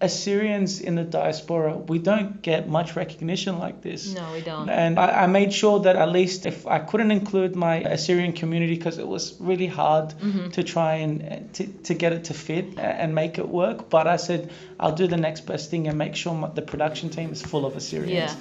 Assyrians in the diaspora, we don't get much recognition like this. No, we don't. And I made sure that at least if I couldn't include my Assyrian community, because it was really hard to try and to get it to fit and make it work, but I said I'll do the next best thing and make sure the production team is full of Assyrians. Yeah.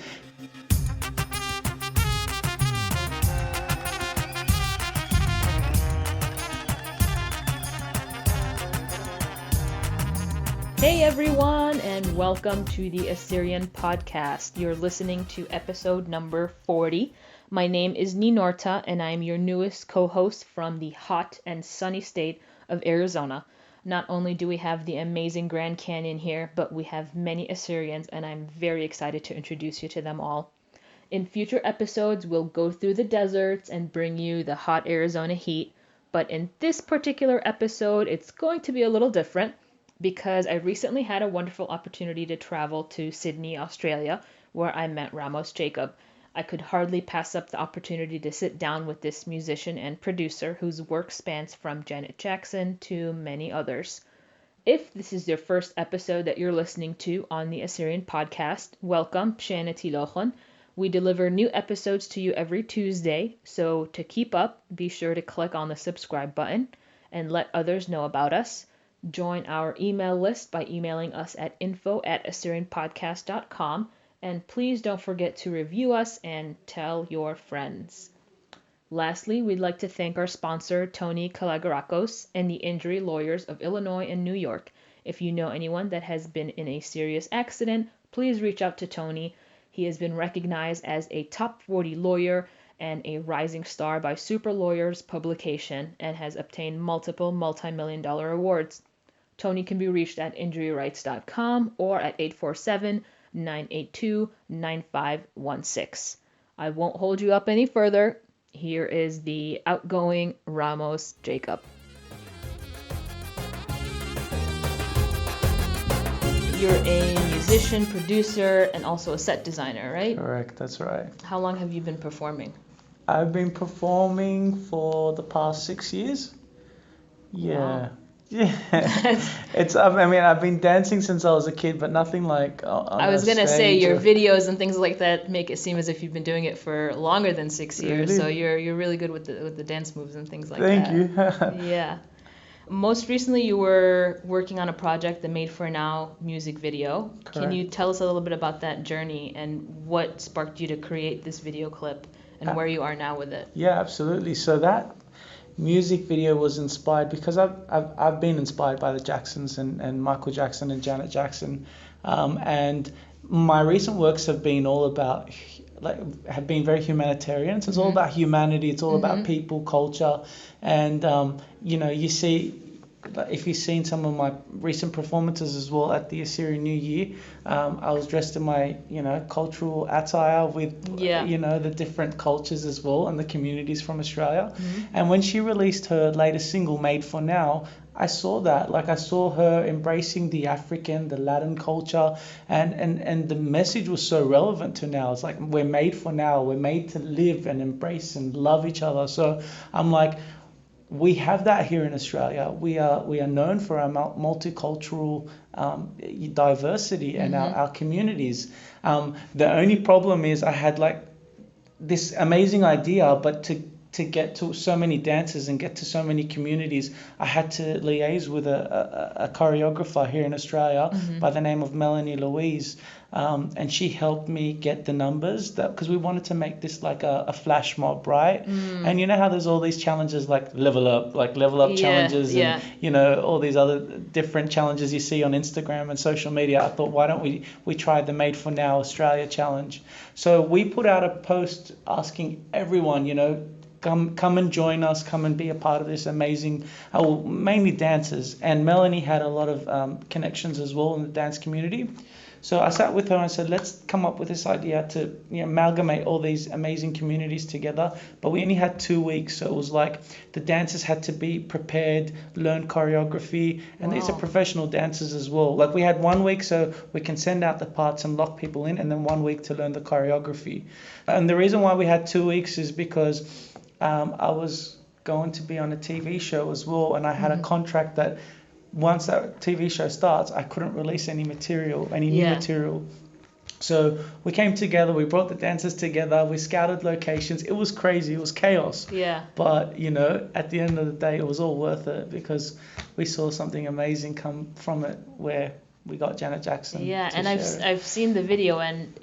Hey everyone, and welcome to the Assyrian Podcast. You're listening to episode number 40. My name is Ninorta, and I'm your newest co-host from the hot and sunny state of Arizona. Not only do we have the amazing Grand Canyon here, but we have many Assyrians, and I'm very excited to introduce you to them all. In future episodes, we'll go through the deserts and bring you the hot Arizona heat, but in this particular episode, it's going to be a little different, because I recently had a wonderful opportunity to travel to Sydney, Australia, where I met Ramos Jakob. I could hardly pass up the opportunity to sit down with this musician and producer whose work spans from Janet Jackson to many others. If this is your first episode that you're listening to on the Assyrian Podcast, welcome, Shana Tilochon. We deliver new episodes to you every Tuesday, so to keep up, be sure to click on the subscribe button and let others know about us. Join our email list by emailing us at info@assyrianpodcast.com, and please don't forget to review us and tell your friends. Lastly, we'd like to thank our sponsor, Tony Kalagorakos, and the injury lawyers of Illinois and New York. If you know anyone that has been in a serious accident, please reach out to Tony. He has been recognized as a top 40 lawyer and a rising star by Super Lawyers publication and has obtained multiple multi-million-dollar awards. Tony can be reached at injuryrights.com or at 847-982-9516. I won't hold you up any further. Here is the outgoing Ramos Jakob. You're a musician, producer, and also a set designer, right? Correct, that's right. How long have you been performing? I've been performing for the past 6 years. Yeah. Wow. Yeah. I've been dancing since I was a kid, but nothing like on I was going to say stage your or... videos and things like that make it seem as if you've been doing it for longer than 6 years. Really? So you're really good with the dance moves and things like Thank that. you. Yeah. Most recently, you were working on a project, the Made for Now music video. Correct. Can you tell us a little bit about that journey and what sparked you to create this video clip and where you are now with it? Yeah, absolutely. So that music video was inspired because I've been inspired by the Jacksons and Michael Jackson and Janet Jackson, and my recent works have been all about have been very humanitarian. So it's all about humanity. It's all about people, culture, and you see. If you've seen some of my recent performances as well at the Assyrian New Year, I was dressed in my, cultural attire with, the different cultures as well and the communities from Australia. And when she released her latest single, Made for Now, I saw that. I saw her embracing the African, the Latin culture, and the message was so relevant to now. It's like, we're made for now. We're made to live and embrace and love each other. So I'm like, we have that here in Australia. We are known for our multicultural diversity and our communities. The only problem is I had this amazing idea, but to get to so many dancers and get to so many communities, I had to liaise with a choreographer here in Australia by the name of Melanie Louise. And she helped me get the numbers because we wanted to make this like a flash mob, right? And you know how there's all these challenges like level up challenges and all these other different challenges you see on Instagram and social media. I thought, why don't we try the Made for Now Australia challenge? So we put out a post asking everyone, come and join us, come and be a part of this amazing, mainly dancers. And Melanie had a lot of connections as well in the dance community. So I sat with her and said, let's come up with this idea to amalgamate all these amazing communities together. But we only had 2 weeks. So it was like the dancers had to be prepared, learn choreography. And these are professional dancers as well. Like we had 1 week so we can send out the parts and lock people in, and then 1 week to learn the choreography. And the reason why we had 2 weeks is because I was going to be on a TV show as well. And I had a contract that once that TV show starts, I couldn't release any new material. So we came together, we brought the dancers together, we scouted locations. It was crazy, it was chaos. Yeah. But, at the end of the day, it was all worth it because we saw something amazing come from it where we got Janet Jackson. Yeah, and I've seen the video, and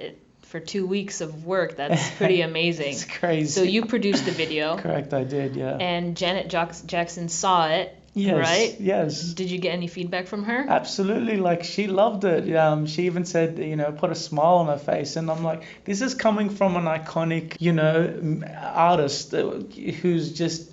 for 2 weeks of work, that's pretty amazing. It's crazy. So you produced the video. Correct, I did, yeah. And Janet Jackson saw it. Yes, right? Yes. Did you get any feedback from her? Absolutely. Like, she loved it. She even said, put a smile on her face. And I'm like, this is coming from an iconic, artist who's just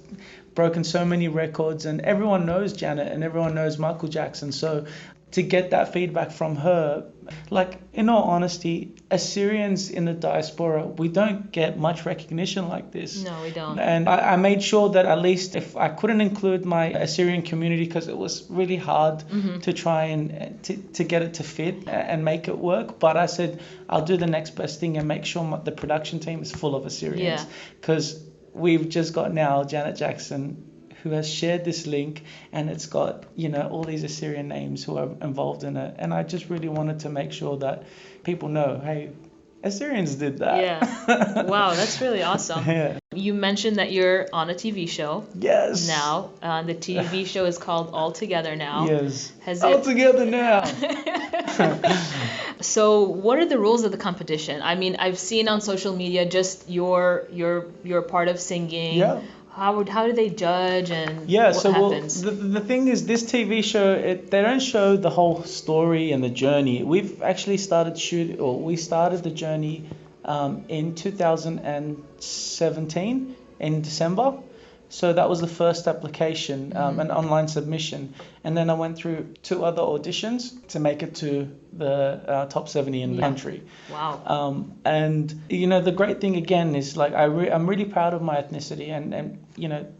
broken so many records. And everyone knows Janet and everyone knows Michael Jackson. So to get that feedback from her, like, in all honesty, Assyrians in the diaspora, we don't get much recognition like this. No, we don't. And I made sure that at least if I couldn't include my Assyrian community, because it was really hard to try and to get it to fit and make it work, but I said I'll do the next best thing and make sure the production team is full of Assyrians. Because we've just got now Janet Jackson, who has shared this link, and it's got all these Assyrian names who are involved in it, and I just really wanted to make sure that people know, hey, Assyrians did that. Yeah. Wow, that's really awesome. Yeah. You mentioned that you're on a TV show. Yes. Now, the TV show is called All Together Now. Yes. All Together Now. So, what are the rules of the competition? I mean, I've seen on social media just your part of singing. Yeah. How do they judge and what happens? The thing is, this TV show, they don't show the whole story and the journey. We've actually we started the journey in 2017 in December. So that was the first application, an online submission. And then I went through 2 other auditions to make it to the top 70 in the country. Wow. And, the great thing again is, like, I'm really proud of my ethnicity. And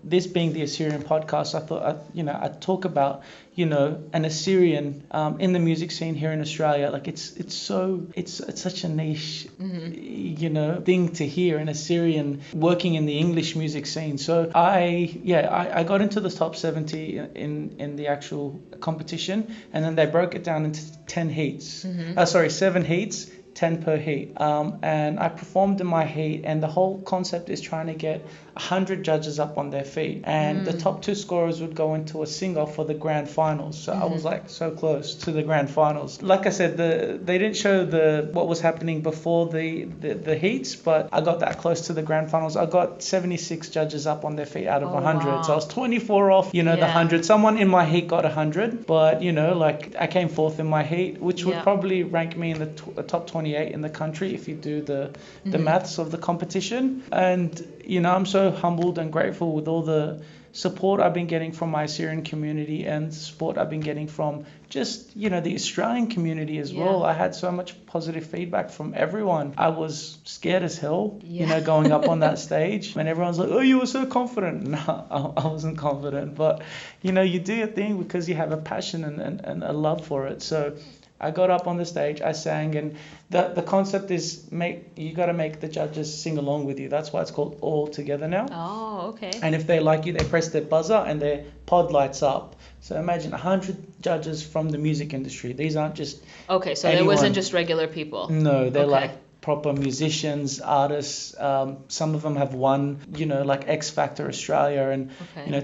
this being the Assyrian podcast, I thought, I'd talk about, an Assyrian in the music scene here in Australia. Like, it's such a niche, thing to hear, an Assyrian working in the English music scene. So I got into the top 70 in the actual competition, and then they broke it down into 10 heats. 7 heats, 10 per heat. And I performed in my heat, and the whole concept is trying to get 100 judges up on their feet, and the top 2 scorers would go into a sing-off for the grand finals. So I was like so close to the grand finals. Like I said, they didn't show what was happening before the heats, but I got that close to the grand finals. I got 76 judges up on their feet out of 100. Wow. So I was 24 off, the 100. Someone in my heat got 100, but I came 4th in my heat, which would probably rank me in the top 28 in the country if you do the maths of the competition. And I'm so humbled and grateful with all the support I've been getting from my Assyrian community and support I've been getting from just, the Australian community as well. I had so much positive feedback from everyone. I was scared as hell, going up on that stage. And everyone's like, oh, you were so confident. No, I wasn't confident. But, you do your thing because you have a passion and a love for it. So I got up on the stage, I sang, and the concept is you got to make the judges sing along with you. That's why it's called All Together Now. Oh, okay. And if they like you, they press their buzzer and their pod lights up. So imagine 100 judges from the music industry. These aren't just Okay, so anyone. There wasn't just regular people. No, they're like proper musicians, artists. Some of them have won, like X Factor Australia, and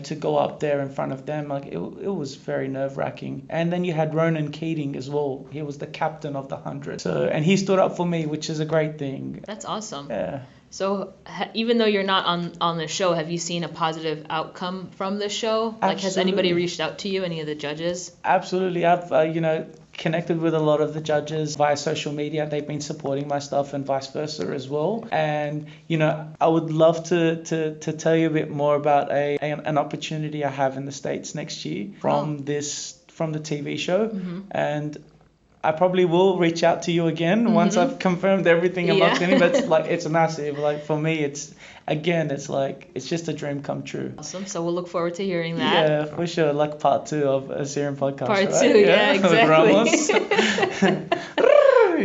to go up there in front of them, like it was very nerve-wracking. And then you had Ronan Keating as well. He was the captain of the 100. So, and he stood up for me, which is a great thing. That's awesome. Yeah. So even though you're not on the show, have you seen a positive outcome from the show? Absolutely. Like, has anybody reached out to you, any of the judges? Absolutely. I've, connected with a lot of the judges via social media. They've been supporting my stuff and vice versa as well. And, I would love to tell you a bit more about an opportunity I have in the States next year from the TV show. And I probably will reach out to you again once I've confirmed everything about it. But it's massive. Like, for me, it's just a dream come true. Awesome. So we'll look forward to hearing that. Yeah, for sure. Like part 2 of Assyrian Podcast. Part 2, yeah, exactly. With Ramos.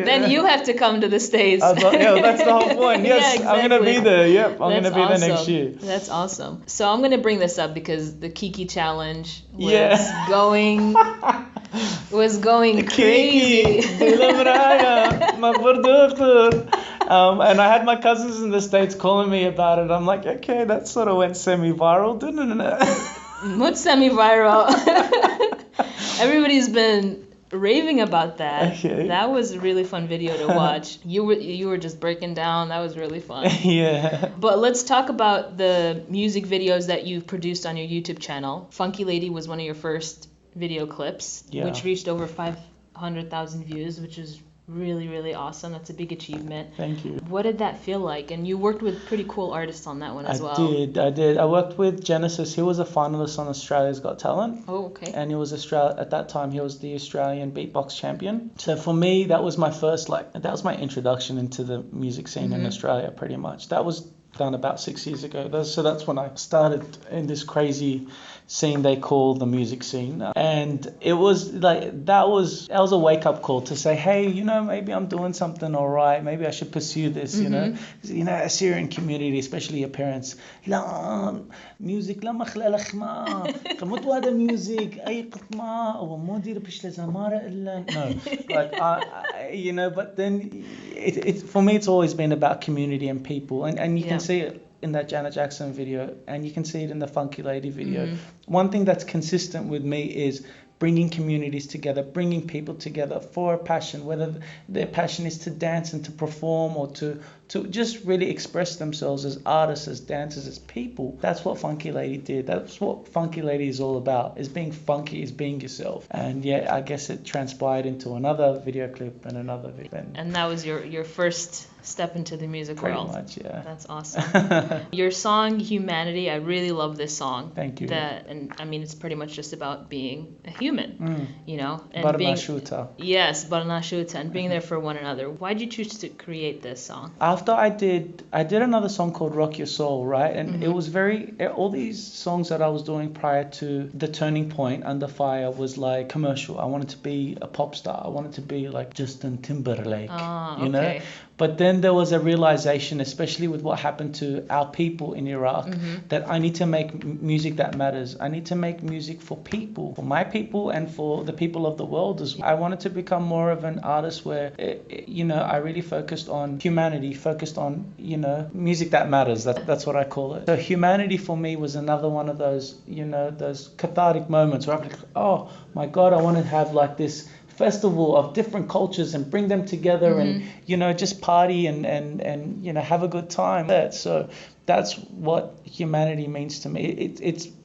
then you have to come to the States. Yeah, that's the whole point. Yes, Yeah, exactly. I'm going to be there. Yep, I'm going to That's be there awesome. next year. That's awesome. So I'm going to bring this up because the Kiki challenge was Yeah. going crazy. And I had my cousins in the States calling me about it. I'm like, okay, that sort of went semi-viral, didn't it? What's semi-viral? Everybody's been raving about that. Okay. That was a really fun video to watch. You were just breaking down. That was really fun. Yeah. But let's talk about the music videos that you've produced on your YouTube channel. Funky Lady was one of your first video clips, Yeah. which reached over 500,000 views, which is really, really awesome. That's a big achievement. Thank you. What did that feel like? And you worked with pretty cool artists on that one as well. I did. I worked with Genesis. He was a finalist on Australia's Got Talent. Oh, okay. And he was at that time he was the Australian beatbox champion. So for me, that was my first that was my introduction into the music scene in Australia, pretty much. That was done about 6 years ago. So that's when I started in this crazy scene they call the music scene. And it was like that was a wake up call to say, hey, maybe I'm doing something all right. Maybe I should pursue this. Assyrian community, especially your parents. لا music لا مخلق ما كمت هذا music أي قطمة أو مودير بيش لزمارة إلا no. But then it for me it's always been about community and people, and you can see it in that Janet Jackson video, and you can see it in the Funky Lady video. One thing that's consistent with me is bringing communities together, bringing people together for a passion, whether their passion is to dance and to perform or to just really express themselves as artists, as dancers, as people. That's what Funky Lady did. That's what Funky Lady is all about, is being funky, is being yourself. And yeah, I guess it transpired into another video clip and another video. And that was your first step into the music world. Pretty much, yeah. That's awesome. Your song Humanity, I really love this song. Thank you. And I mean, it's pretty much just about being a human, and Barnashuta. Yes, Barnashuta, and being there for one another. Why did you choose to create this song? After I did another song called Rock Your Soul, right? And it was all these songs that I was doing prior to the turning point Under Fire was like commercial. I wanted to be a pop star. I wanted to be like Justin Timberlake, you know? But then there was a realization, especially with what happened to our people in Iraq, that I need to make music that matters. I need to make music for people, for my people and for the people of the world as well. I wanted to become more of an artist where, I really focused on humanity, focused on, music that matters. That's what I call it. So humanity for me was another one of those, those cathartic moments where I'm like, oh my God, I want to have like this festival of different cultures and bring them together and just party and have a good time. So that's what humanity means to me.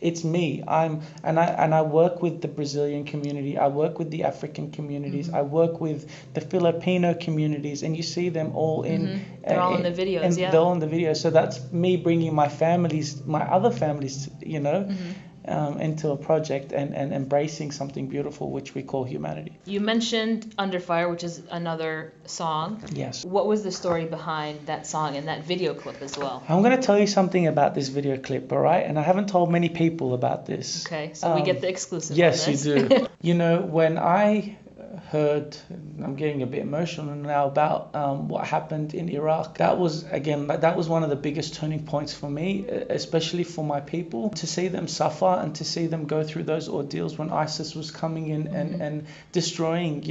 It's me. I work with the Brazilian community. I work with the African communities. I work with the Filipino communities, and you see them all in. They're all in the videos. They're all in the videos. So that's me bringing my other families, into a project and embracing something beautiful, which we call humanity. You mentioned Under Fire, which is another song. Yes. What was the story behind that song and that video clip as well? I'm going to tell you something about this video clip, all right? And I haven't told many people about this. Okay, so we get the exclusive. Yes, you do. When I heard, I'm getting a bit emotional now about what happened in Iraq. That was one of the biggest turning points for me, especially for my people, to see them suffer and to see them go through those ordeals when ISIS was coming in and destroying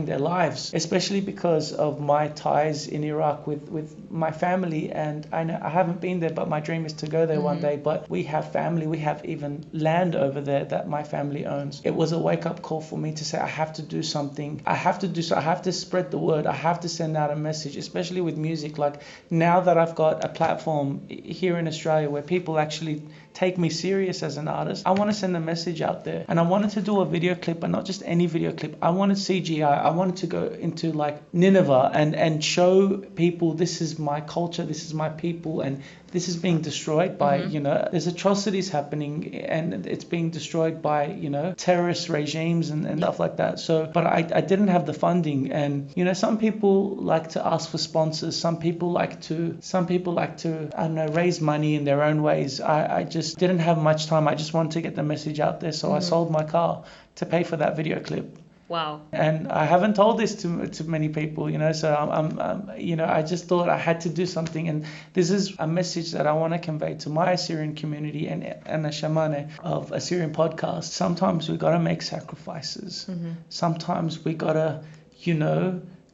their lives, especially because of my ties in Iraq with my family. And I know I haven't been there, but my dream is to go there one day. But we have family, we have even land over there that my family owns. It was a wake-up call for me to say, I have to do something. I have to spread the word. I have to send out a message, especially with music. Like now that I've got a platform here in Australia where people actually take me serious as an artist, I want to send a message out there. And I wanted to do a video clip, but not just any video clip. I wanted CGI. I wanted to go into like Nineveh and show people this is my culture, this is my people, and this is being destroyed by, there's atrocities happening and it's being destroyed by, terrorist regimes and stuff like that. So, but I didn't have the funding, and, some people like to ask for sponsors. Some people like to, I don't know, raise money in their own ways. I just didn't have much time. I just wanted to get the message out there. So I sold my car to pay for that video clip. Wow. And I haven't told this to many people, so I just thought I had to do something. And this is a message that I want to convey to my Assyrian community and the Shamane of Assyrian Podcast. Sometimes we got to make sacrifices. Sometimes we got to,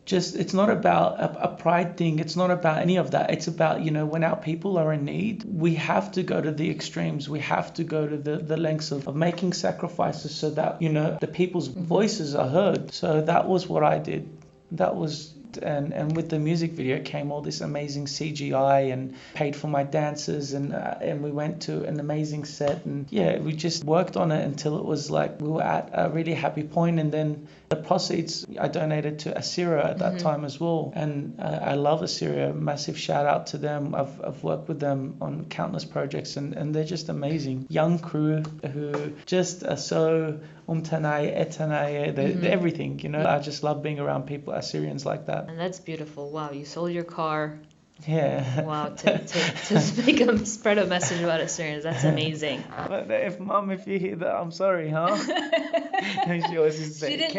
it's not about a pride thing. It's not about any of that. It's about, when our people are in need, we have to go to the extremes. We have to go to the lengths of making sacrifices so that, the people's voices are heard. So that was what I did. That was, and with the music video came all this amazing CGI and paid for my dancers and we went to an amazing set and we just worked on it until it was like we were at a really happy point. And then the proceeds I donated to Assyria at that time as well. And I love Assyria. Massive shout out to them. I've worked with them on countless projects and they're just amazing. Young crew who just are so they're everything, I just love being around people, Assyrians like that. And that's beautiful. Wow, you sold your car. Yeah. Wow, to spread a message about Assyrians. That's amazing. But if you hear that, I'm sorry, huh? She always used to say, she didn't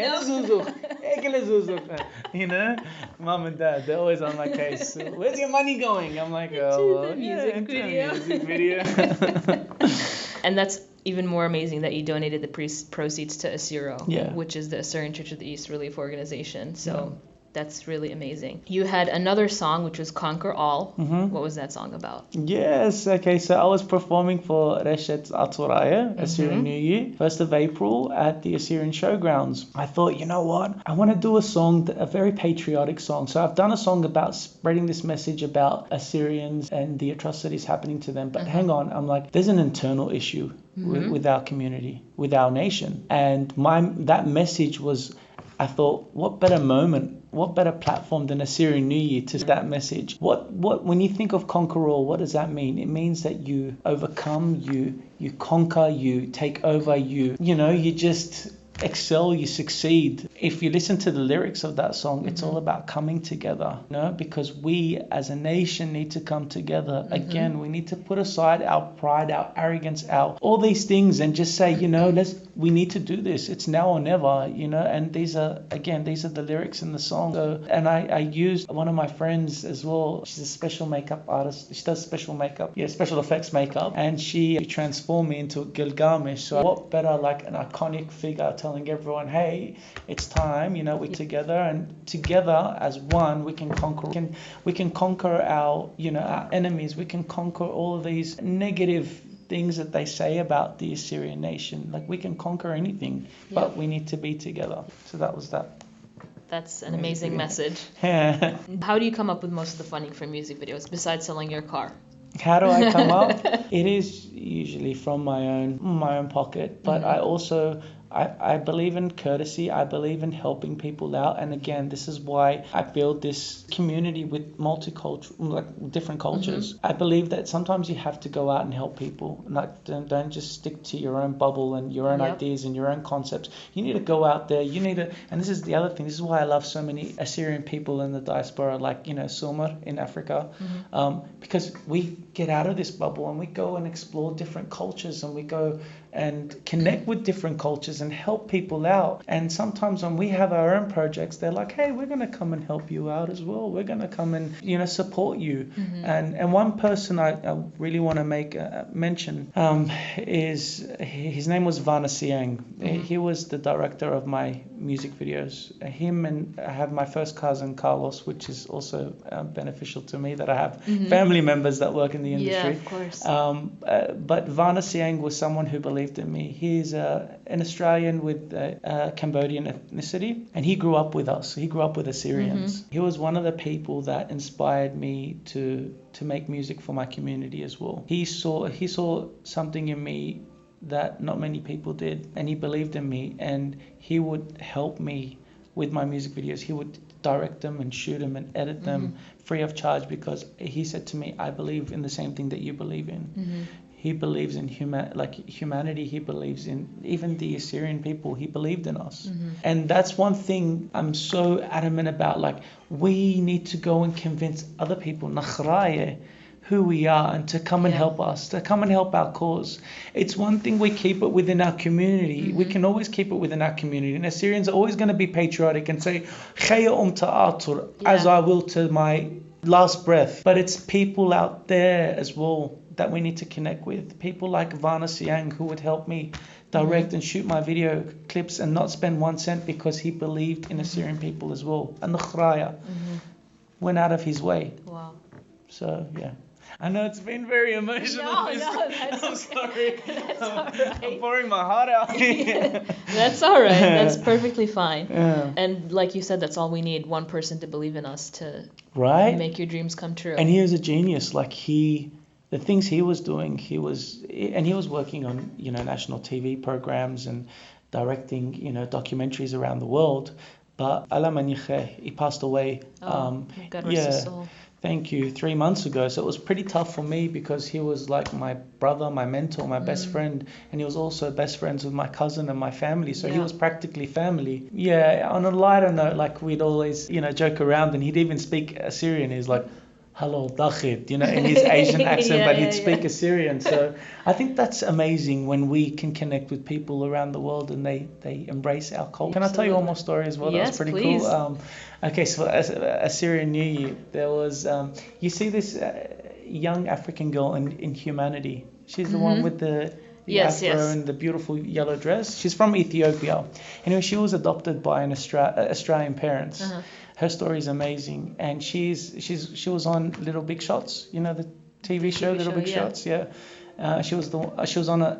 know? Mom and dad, they're always on my case. Where's your money going? I'm like, music video. And that's even more amazing that you donated the proceeds to Assyro, which is the Assyrian Church of the East Relief Organization. So that's really amazing. You had another song, which was Conquer All. What was that song about? Yes, okay, so I was performing for Reshet Aturaya, Assyrian New Year, 1st of April at the Assyrian Showgrounds. I thought, you know what? I want to do a song, a very patriotic song. So I've done a song about spreading this message about Assyrians and the atrocities happening to them. But hang on, I'm like, there's an internal issue with our community, with our nation. And that message was, I thought, what better moment, what better platform than Assyrian New Year to that message? What when you think of conquer all, what does that mean? It means that you overcome, you conquer, you take over, you just excel, you succeed. If you listen to the lyrics of that song, it's all about coming together, because we as a nation need to come together. Again, we need to put aside our pride, our arrogance, all these things and just say, we need to do this. It's now or never, and these are the lyrics in the song. So, and I used one of my friends as well. She's a special makeup artist. She does special effects makeup, and she transformed me into Gilgamesh. So what better like an iconic figure telling everyone, hey, it's time, we're together, and together as one we can conquer. We can conquer our enemies. We can conquer all of these negative things that they say about the Assyrian nation. Like we can conquer anything, but we need to be together. So that was that. That's an amazing message. Yeah. How do you come up with most of the funding for music videos besides selling your car? How do I come up? It is usually from my own pocket, but I also I believe in courtesy. I believe in helping people out. And again, this is why I build this community with different cultures. I believe that sometimes you have to go out and help people. Don't just stick to your own bubble and your own ideas and your own concepts. You need to go out there. And this is the other thing. This is why I love so many Assyrian people in the diaspora, like, Sumer in Africa, because we get out of this bubble and we go and explore different cultures and we go and connect with different cultures and help people out. And sometimes when we have our own projects, they're like, hey, we're going to come and help you out as well. We're going to come and, support you. And one person I really want to make a mention is, his name was Vana Siang. He was the director of my music videos. Him, and I have my first cousin, Carlos, which is also beneficial to me that I have family members that work in the industry. Yeah, of course. But Vana Siang was someone who believed in me. He's an Australian with Cambodian ethnicity, and he grew up with us. He grew up with Assyrians. He was one of the people that inspired me to make music for my community as well. He saw something in me that not many people did, and he believed in me, and he would help me with my music videos. He would direct them and shoot them and edit them free of charge, because he said to me, I believe in the same thing that you believe in. He believes in humanity. He believes in even the Assyrian people. He believed in us. And that's one thing I'm so adamant about. Like, we need to go and convince other people, who we are and to come and help us, to come and help our cause. It's one thing we keep it within our community. We can always keep it within our community. And Assyrians are always going to be patriotic and say, "Khaya ta'atur," as I will to my last breath. But it's people out there as well that we need to connect with. People like Vana Siang, who would help me direct and shoot my video clips and not spend 1 cent because he believed in Assyrian people as well. And the Khraya went out of his way. Wow. So, yeah. I know it's been very emotional. No, that's I'm sorry. That's all right. I'm pouring my heart out. That's all right. That's perfectly fine. Yeah. And like you said, that's all we need. One person to believe in us to make your dreams come true. And he was a genius. Like the things he was doing, he was working on, national TV programs and directing, documentaries around the world. But Allah Maniche, he passed away. God rest his soul. Thank you. 3 months ago. So it was pretty tough for me because he was like my brother, my mentor, my best friend. And he was also best friends with my cousin and my family. So he was practically family. Yeah. On a lighter note, like we'd always, joke around, and he'd even speak Assyrian. He's like, "Hello, Dakhid," in his Asian accent, but he'd speak Assyrian. So I think that's amazing when we can connect with people around the world and they embrace our culture. Can I tell you one more story as well? Yes, that was pretty please. cool. Okay, so Assyrian New Year, there was, you see this young African girl in Humanity. She's the one with the afro and the beautiful yellow dress. She's from Ethiopia. Anyway, she was adopted by an Australian parents. Her story is amazing, and she was on Little Big Shots, the TV show Little Big Shots. Yeah, she was on it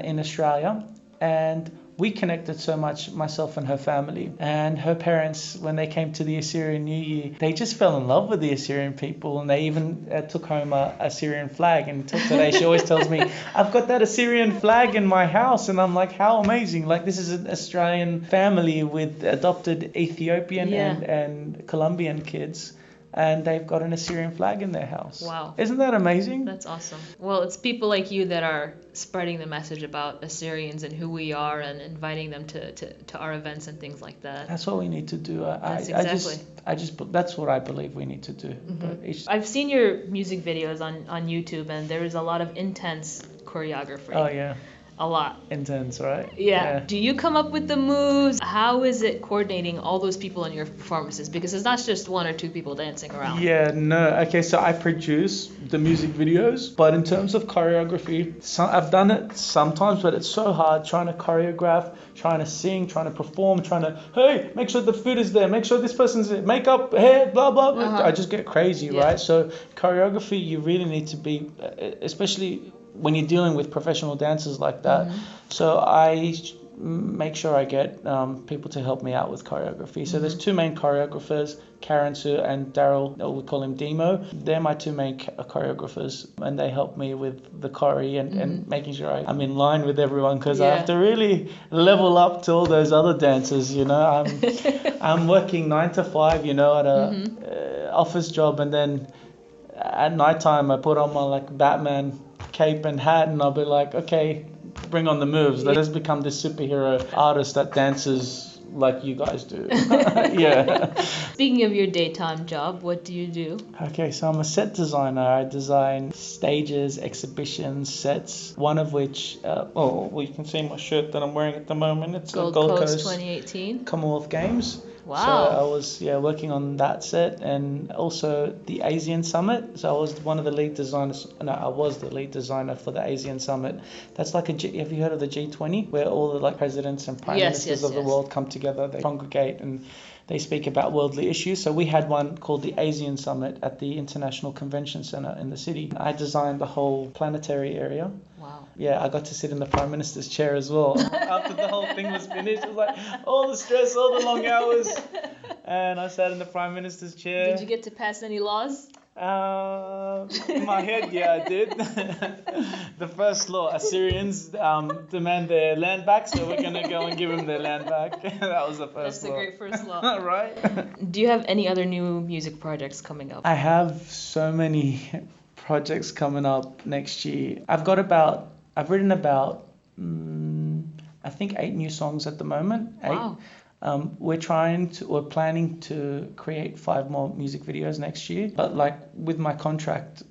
in Australia, and we connected so much, myself and her family. And her parents, when they came to the Assyrian New Year, they just fell in love with the Assyrian people, and they even took home a Assyrian flag. And till today, she always tells me, "I've got that Assyrian flag in my house." And I'm like, how amazing. Like, this is an Australian family with adopted Ethiopian and Colombian kids. And they've got an Assyrian flag in their house. Wow. Isn't that amazing? That's awesome. Well, it's people like you that are spreading the message about Assyrians and who we are and inviting them to our events and things like that. That's what we need to do. That's what I believe we need to do. But I've seen your music videos on YouTube, and there is a lot of intense choreography. Oh, yeah. A lot. Intense, right? Yeah. Do you come up with the moves? How is it coordinating all those people in your performances? Because it's not just one or two people dancing around. Yeah, no. Okay, so I produce the music videos, but in terms of choreography, I've done it sometimes, but it's so hard trying to choreograph, trying to sing, trying to perform, trying to, hey, make sure the food is there, make sure this person's there, makeup, hair, blah, blah, blah. I just get crazy, right? So choreography, you really need to be, especially when you're dealing with professional dancers like that. So I make sure I get people to help me out with choreography. So there's two main choreographers, Karen Su and Daryl, we call him Demo. They're my two main choreographers, and they help me with the choreo and making sure I'm in line with everyone, because I have to really level up to all those other dancers, I'm working 9 to 5, at a office job, and then at nighttime I put on my Batman cape and hat, and I'll be like, okay, bring on the moves. Let us become this superhero artist that dances like you guys do. Yeah. Speaking of your daytime job, what do you do? Okay, so I'm a set designer. I design stages, exhibitions, sets, one of which, you can see my shirt that I'm wearing at the moment. It's Gold a Gold Coast Coast 2018 Commonwealth Games. Wow. So I was working on that set, and also the ASEAN Summit. So I was one of the lead designers. No, I was the lead designer for the ASEAN Summit. That's like have you heard of the G20, where all the presidents and prime ministers of the world come together, they congregate and they speak about worldly issues. So we had one called the ASEAN Summit at the International Convention Center in the city. I designed the whole planetary area. Wow. Yeah, I got to sit in the Prime Minister's chair as well. After the whole thing was finished, it was like all the stress, all the long hours. And I sat in the Prime Minister's chair. Did you get to pass any laws? In my head, yeah, I did. The first law, Assyrians demand their land back, so we're going to go and give them their land back. That was the first law. That's a great first law. Right? Do you have any other new music projects coming up? I have so many projects coming up next year. I've written about, I think 8 new songs at the moment. 8. Wow. We're planning to create 5 more music videos next year. But with my contract,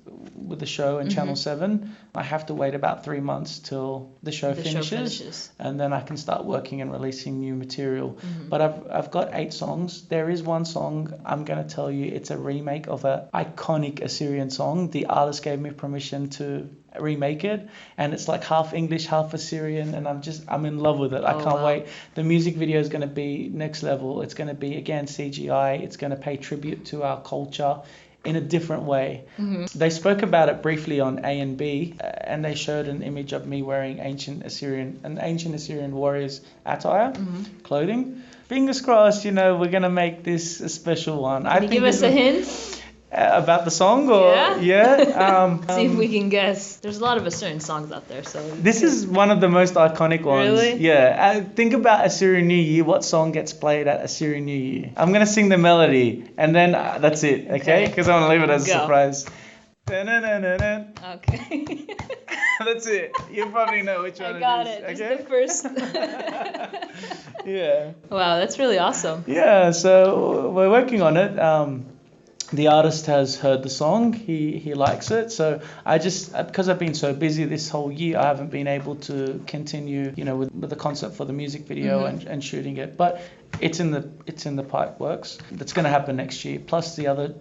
with the show in Channel 7, I have to wait about 3 months till the show finishes, and then I can start working and releasing new material. But I've got 8 songs. There is one song I'm going to tell you, it's a remake of an iconic Assyrian song. The artist gave me permission to remake it, and it's like half English, half Assyrian, and I'm in love with it. I can't wait. The music video is going to be next level. It's going to be, again, CGI. It's going to pay tribute to our culture in a different way. They spoke about it briefly on A&B, and they showed an image of me wearing ancient Assyrian warriors attire, clothing. Fingers crossed, we're going to make this a special one. Can you give us a hint? About the song, or yeah? See if we can guess. There's a lot of Assyrian songs out there, so this is one of the most iconic ones. Really? Yeah. Think about Assyrian New Year. What song gets played at Assyrian New Year? I'm gonna sing the melody, and then that's it. Okay? Because I want to leave it as a surprise. Okay. That's it. You probably know which one it is. I got it. Okay? It's the first. Yeah. Wow, that's really awesome. Yeah. So we're working on it. The artist has heard the song. He likes it. So I just, because I've been so busy this whole year, I haven't been able to continue, with the concept for the music video and shooting it. But it's in the pipe works. That's going to happen next year. Plus the other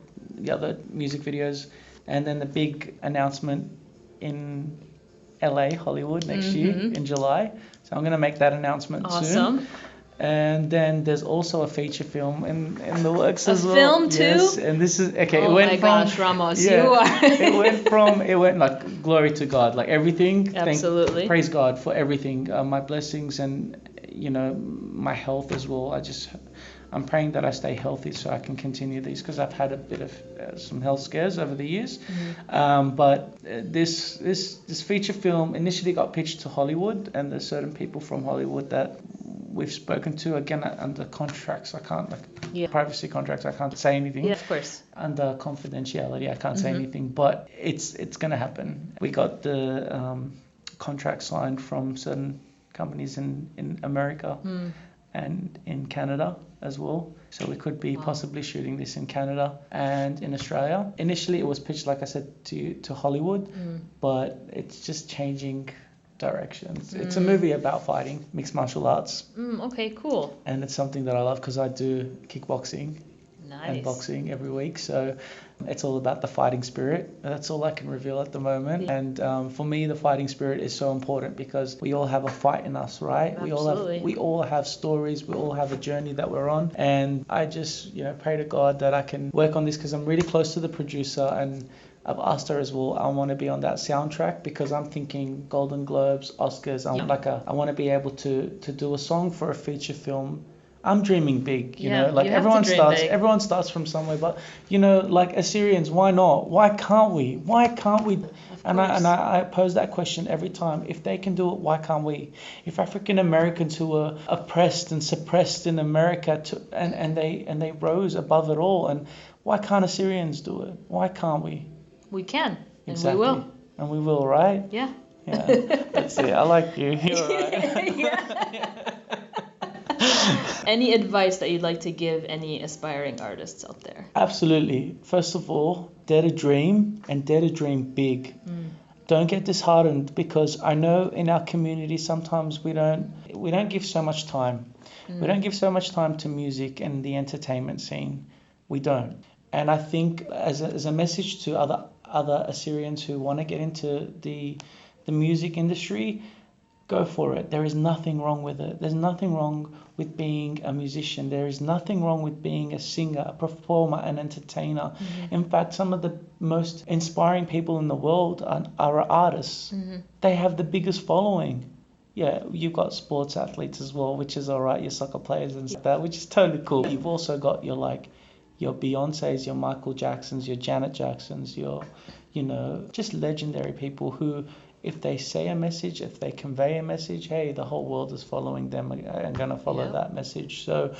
music videos, and then the big announcement in LA, Hollywood next year in July. So I'm going to make that announcement soon. And then there's also a feature film in the works as well. A film too? Yes, and this is okay. Oh my gosh, Ramos, you are. it went like glory to God, like everything. Absolutely. Praise God for everything, my blessings and my health as well. I'm praying that I stay healthy so I can continue these, because I've had a bit of some health scares over the years. But this feature film initially got pitched to Hollywood, and there's certain people from Hollywood that we've spoken to, again under contracts. I can't, privacy contracts, I can't say anything. Yeah, of course. Under confidentiality, I can't say anything, but it's going to happen. We got the contract signed from certain companies in America and in Canada as well. So we could be possibly shooting this in Canada and in Australia. Initially, it was pitched, like I said, to Hollywood, but it's just changing directions. It's a movie about fighting, mixed martial arts. Okay, cool. And it's something that I love because I do kickboxing and boxing every week. So it's all about the fighting spirit. That's all I can reveal at the moment. Yeah. And for me, the fighting spirit is so important because we all have a fight in us, right? Absolutely. We all have stories. We all have a journey that we're on. And I just, pray to God that I can work on this because I'm really close to the producer, and I've asked her as well. I want to be on that soundtrack because I'm thinking Golden Globes, Oscars. I want to be able to do a song for a feature film. I'm dreaming big, you know. Like everyone starts from somewhere, but like Assyrians, why not? Why can't we? Why can't we? And I pose that question every time. If they can do it, why can't we? If African Americans who were oppressed and suppressed in America and they rose above it all, and why can't Assyrians do it? Why can't we? We can, and exactly. we will. And we will, right? Yeah. Yeah, that's it. I like you. You're right. Any advice that you'd like to give any aspiring artists out there? Absolutely. First of all, dare to dream, and dare to dream big. Don't get disheartened, because I know in our community sometimes we don't give so much time. We don't give so much time to music and the entertainment scene. We don't. And I think as a message to other Assyrians who want to get into the music industry, go for it. There is nothing wrong with it. There's nothing wrong with being a musician. There is nothing wrong with being a singer, a performer, an entertainer. In fact, some of the most inspiring people in the world are artists. They have the biggest following. Yeah, you've got sports athletes as well, which is all right, your soccer players and stuff, that, which is totally cool. You've also got your Beyoncés, your Michael Jacksons, your Janet Jacksons, your, just legendary people who, if they say a message, if they convey a message, hey, the whole world is following them and going to follow that message. So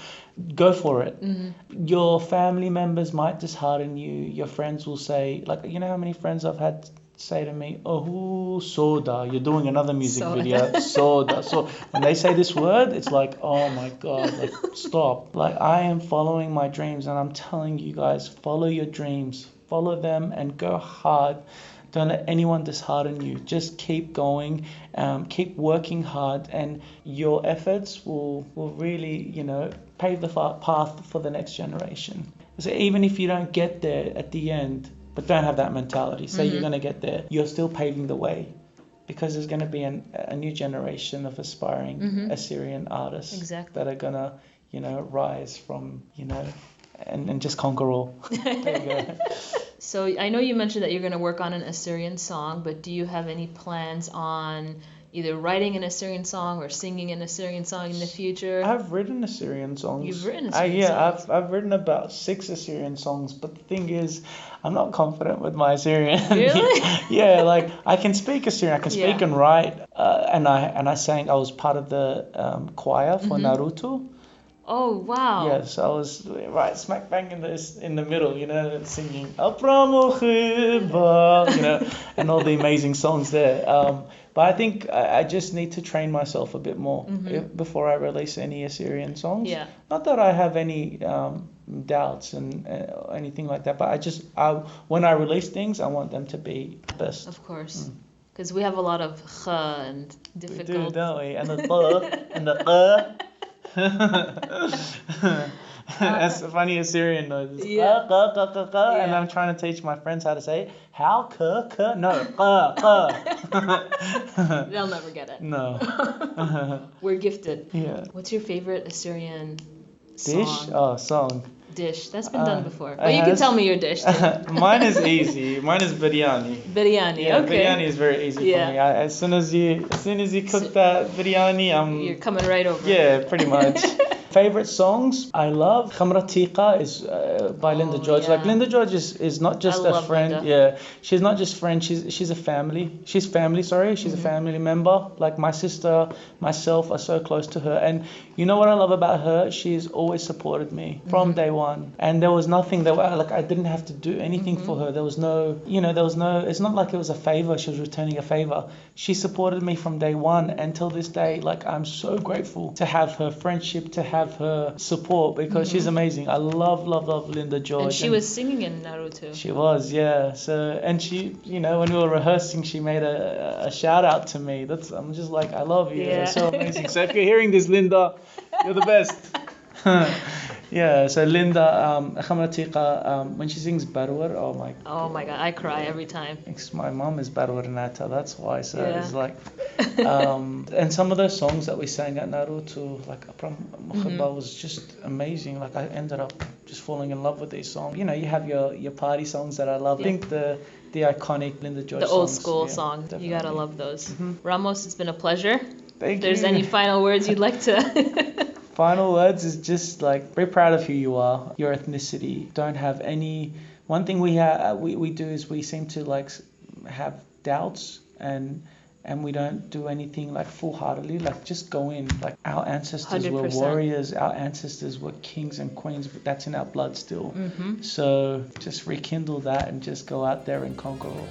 go for it. Your family members might dishearten you. Your friends will say, how many friends I've had say to me, oh, soda, you're doing another music video, soda. So when they say this word, it's like, oh my God, stop. I am following my dreams, and I'm telling you guys, follow your dreams, follow them and go hard. Don't let anyone dishearten you. Just keep going, keep working hard, and your efforts will really, pave the path for the next generation. So even if you don't get there at the end, but don't have that mentality. Say you're going to get there, you're still paving the way, because there's going to be a new generation of aspiring Assyrian artists that are going to, rise from, and just conquer all. There you go. So I know you mentioned that you're going to work on an Assyrian song, but do you have any plans on either writing an Assyrian song or singing an Assyrian song in the future? I've written Assyrian songs. You've written Assyrian songs? I've written about 6 Assyrian songs, but the thing is, I'm not confident with my Assyrian. Really? Yeah, like I can speak Assyrian, I can speak and write, and I sang. I was part of the choir for Naruto. Oh wow! Yes, I was right smack bang in the middle, singing Apramuchiba, and all the amazing songs there. But I think I just need to train myself a bit more before I release any Assyrian songs. Yeah. Not that I have any doubts and anything like that, but when I release things, I want them to be best. Of course. Because we have a lot of kha and difficult. We do, don't we? And the and the That's a funny Assyrian noise. Yeah. And I'm trying to teach my friends how to say it. How? No. They'll never get it. No. We're gifted. Yeah. What's your favorite Assyrian song? Dish? Oh, song. Dish. That's been done before. But you can tell me your dish too. Mine is easy. Mine is biryani. Biryani. Yeah, Okay. biryani is very easy for me. As soon as you cook that biryani, you're coming right over. Yeah, pretty much. Favorite songs I love. Khamratika is by Linda George. Yeah. Like Linda George is not just a friend. Linda. Yeah, she's not just friend. She's a family. She's family. Sorry, she's a family member. Like my sister, myself are so close to her. And you know what I love about her? She's always supported me from day one. And there was nothing that I didn't have to do anything for her. There was no. It's not like it was a favor. She was returning a favor. She supported me from day one until this day. Like I'm so grateful to have her friendship, to have her support, because she's amazing. I love Linda George. And she was singing in Naruto. She was, yeah. So, and she, when we were rehearsing, she made a shout out to me. I'm just like, I love you. Yeah. It's so amazing. So if you're hearing this, Linda, you're the best. Yeah, so Linda, when she sings Barwar, oh my God, I cry every time. My mom is Barwar Nata, that's why. So it's like, and some of those songs that we sang at Naruto, like Apram was just amazing. Like I ended up just falling in love with these songs. You have your party songs that I love. I think the iconic Linda George songs. The old school song. Definitely. You gotta love those. Ramos, it's been a pleasure. Thank If there's you. any final words you'd like to... Final words is just like very proud of who you are, your ethnicity. Don't have any. One thing we do is we seem to like have doubts and we don't do anything like full-heartedly. Like just go in. Like our ancestors 100%. were warriors. Our ancestors were kings and queens. But that's in our blood still. So just rekindle that and just go out there and conquer all.